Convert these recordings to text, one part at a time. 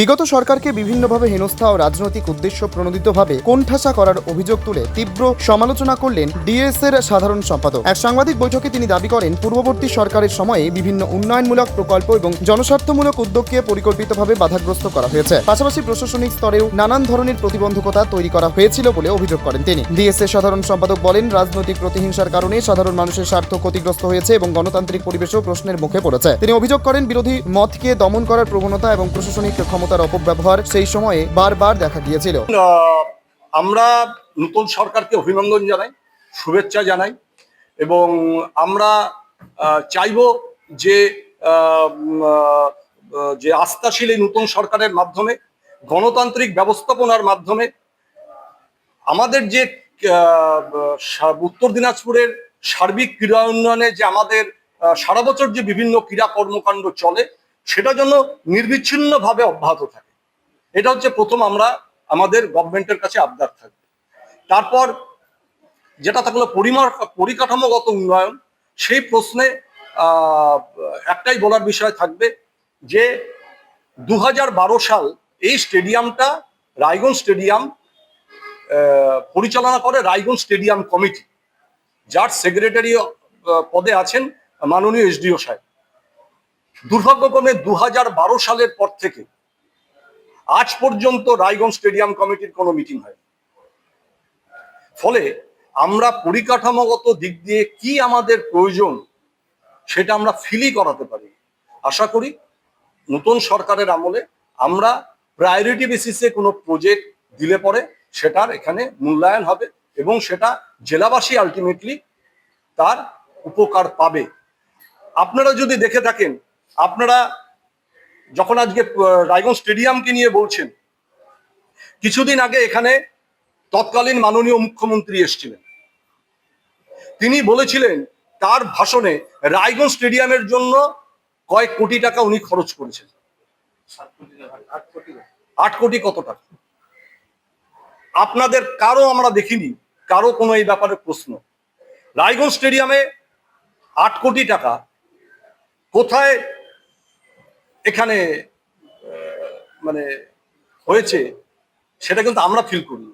বিগত সরকারকে বিভিন্নভাবে হেনস্থা ও রাজনৈতিক উদ্দেশ্য প্রণোদিতভাবে কোণঠাসা করার অভিযোগ তুলে তীব্র সমালোচনা করলেন ডিএস এর সাধারণ সম্পাদক। এক সাংবাদিক বৈঠকে তিনি দাবি করেন, পূর্ববর্তী সরকারের সময়ে বিভিন্ন উন্নয়নমূলক প্রকল্প এবং জনস্বার্থমূলক উদ্যোগকে পরিকল্পিতভাবে বাধাগ্রস্ত করা হয়েছে। পাশাপাশি প্রশাসনিক স্তরেও নানান ধরনের প্রতিবন্ধকতা তৈরি করা হয়েছিল বলে অভিযোগ করেন তিনি। ডিএস এর সাধারণ সম্পাদক বলেন, রাজনৈতিক প্রতিহিংসার কারণে সাধারণ মানুষের স্বার্থ ক্ষতিগ্রস্ত হয়েছে এবং গণতান্ত্রিক পরিবেশও প্রশ্নের মুখে পড়েছে। তিনি অভিযোগ করেন, বিরোধী মতকে দমন করার প্রবণতা এবং প্রশাসনিক ক্ষমতার অপব্যবহার সেই সময়ে বারবার দেখা গিয়েছিল। আমরা নতুন সরকারকে অভিনন্দন জানাই, শুভেচ্ছা জানাই এবং আমরা চাইব যে আস্থাশীল এই নতুন সরকারের মাধ্যমে, গণতান্ত্রিক ব্যবস্থাপনার মাধ্যমে আমাদের যে উত্তর দিনাজপুরের সার্বিক ক্রীড়া উন্নয়নে যে আমাদের সারা বছর যে বিভিন্ন ক্রীড়া কর্মকাণ্ড চলে সেটা যেন নির্বিচ্ছিন্নভাবে অব্যাহত থাকে। এটা হচ্ছে প্রথম আমরা আমাদের গভর্নমেন্টের কাছে আবদার থাকবে। তারপর যেটা থাকলো পরিকাঠামোগত উন্নয়ন, সেই প্রশ্নে একটাই বলার বিষয় থাকবে যে 2012 সাল এই স্টেডিয়ামটা রায়গঞ্জ স্টেডিয়াম পরিচালনা করে রায়গঞ্জ স্টেডিয়াম কমিটি, যার সেক্রেটারি পদে আছেন মাননীয় এসডিও সাহেব। দুর্ভাগ্যক্রমে 2012 সালের পর থেকে আজ পর্যন্ত রায়গঞ্জ স্টেডিয়াম কমিটির কোনো মিটিং হয়নি। ফলে আমরা পরিকাঠামোগত দিক দিয়ে কি আমাদের প্রয়োজন সেটা আমরা ফিলই করাতে পারি। আশা করি নতুন সরকারের আমলে আমরা প্রায়োরিটি বেসিসে কোনো প্রজেক্ট দিলে পরে সেটার এখানে মূল্যায়ন হবে এবং সেটা জেলাবাসী আলটিমেটলি তার উপকার পাবে। আপনারা যদি দেখে থাকেন, আপনারা যখন আজকে রায়গঞ্জ স্টেডিয়ামকে নিয়ে বলছেন, কিছুদিন আগে এখানে তৎকালীন মাননীয় মুখ্যমন্ত্রী এসেছিলেন। তিনি বলেছিলেন তার ভাষণে রায়গঞ্জ স্টেডিয়ামের জন্য কয়েক কোটি টাকা উনি খরচ করেছেন। 8 কোটি কত টাকা? আপনাদের কারো আমরা দেখিনি কারো কোনো এই ব্যাপারে প্রশ্ন। রায়গঞ্জ স্টেডিয়ামে 8 কোটি টাকা কোথায় এখানে মানে হয়েছে সেটা কিন্তু আমরা ফিল করি।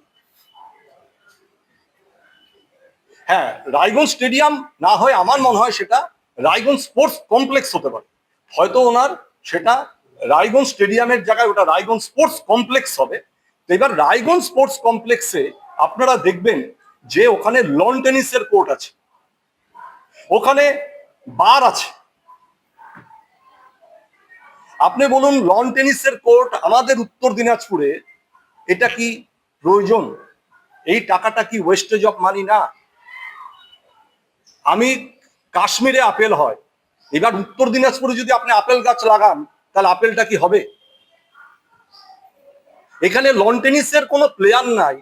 হ্যাঁ, রায়গঞ্জ স্টেডিয়াম না হয় আমার মনে হয় সেটা রায়গঞ্জ স্পোর্টস কমপ্লেক্স হতে পারে। হয়তো ওনার সেটা রায়গঞ্জ স্টেডিয়ামের জায়গায় ওটা রায়গঞ্জ স্পোর্টস কমপ্লেক্স হবে। তো এবার রায়গঞ্জ স্পোর্টস কমপ্লেক্সে আপনারা দেখবেন যে ওখানে লন টেনিসের কোর্ট আছে, ওখানে বার আছে। আপনি বলুন, লন টেনিসের কোর্ট আমাদের উত্তর দিনাজপুরে এটা কি প্রয়োজন? এই টাকাটা কি ওয়েস্টেজ অফ মানি না? আমি কাশ্মীরে আপেল হয়, এবার উত্তর দিনাজপুরে যদি আপনি আপেল গাছ লাগান তাহলে আপেলটা কি হবে? এখানে লন টেনিসের কোনো প্লেয়ার নাই,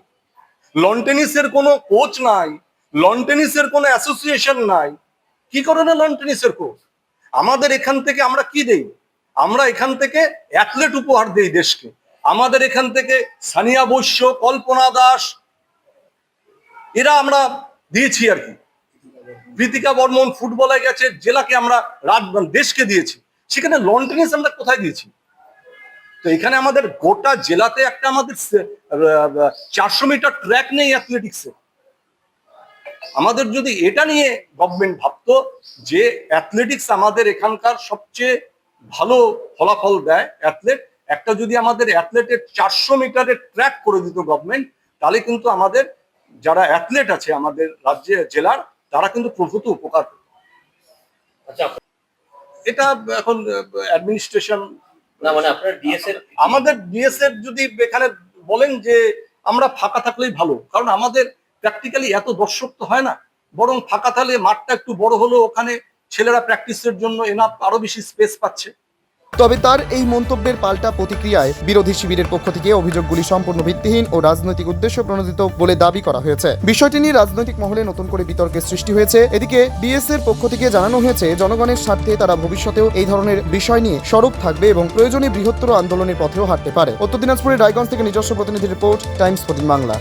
লন টেনিসের কোনো কোচ নাই, লন টেনিসের কোনো অ্যাসোসিয়েশন নাই। কি করে না লন টেনিসের কোচ? আমাদের এখান থেকে আমরা কি দেই? আমরা এখান থেকে অ্যাথলেট উপহার দেই দেশকে। আমাদের এখান থেকে সানিয়া বৈশ্য, কল্পনা দাস এরা আমরা দিয়েছি আর কি। প্রীতিকা বর্মন ফুটবলে গেছে, জেলাকে আমরা দেশকে দিয়েছি। সেখানে লন টেনিস আমরা কোথায় দিয়েছি? তো এখানে আমাদের গোটা জেলাতে একটা আমাদের 400 মিটার ট্র্যাক নেই অ্যাথলেটিক্সে। আমাদের যদি এটা নিয়ে গভর্নমেন্ট ভাবতো যে অ্যাথলেটিক্স আমাদের এখানকার সবচেয়ে ভালো ফলাফল দেয় অ্যাথলেট, একটা যদি আমাদের অ্যাথলেটের 400 মিটারের ট্র্যাক করে দিত গভর্নমেন্ট, তাহলে কিন্তু আমাদের যারা অ্যাথলেট আছে আমাদের রাজ্যে জেলার তারা কিন্তু প্রভূত উপকার পেত। আচ্ছা, এটা এখন অ্যাডমিনিস্ট্রেশন মানে আপনার ডিএস এর আমাদের ডিএস এর যদি এখানে বলেন যে আমরা ফাঁকা থাকলেই ভালো, কারণ আমাদের প্র্যাকটিক্যালি এত দর্শক তো হয় না, বরং ফাঁকা থাকলে মাঠটা একটু বড় হলো, ওখানে ছেলেরা প্র্যাকটিসের জন্য এনাফ আরো বেশি স্পেস পাচ্ছে। তবে তার এই মন্তব্যের পাল্টা প্রতিক্রিয়ায় বিরোধী শিবিরের পক্ষ থেকে অভিযোগগুলি সম্পূর্ণ ভিত্তিহীন ও রাজনৈতিক উদ্দেশ্য প্রণোদিত বলে দাবি করা হয়েছে। বিষয়টি নিয়ে রাজনৈতিক মহলে নতুন করে বিতর্কের সৃষ্টি হয়েছে। এদিকে ডিএস এর পক্ষ থেকে জানানো হয়েছে, জনগণের স্বার্থে তারা ভবিষ্যতেও এই ধরনের বিষয় নিয়ে সরব থাকবে এবং প্রয়োজনে বৃহত্তর আন্দোলনের পথেও হাঁটতে পারে। উত্তর দিনাজপুরের রায়গঞ্জ থেকে নিজস্ব প্রতিনিধি রিপোর্ট, টাইমস 14 বাংলা।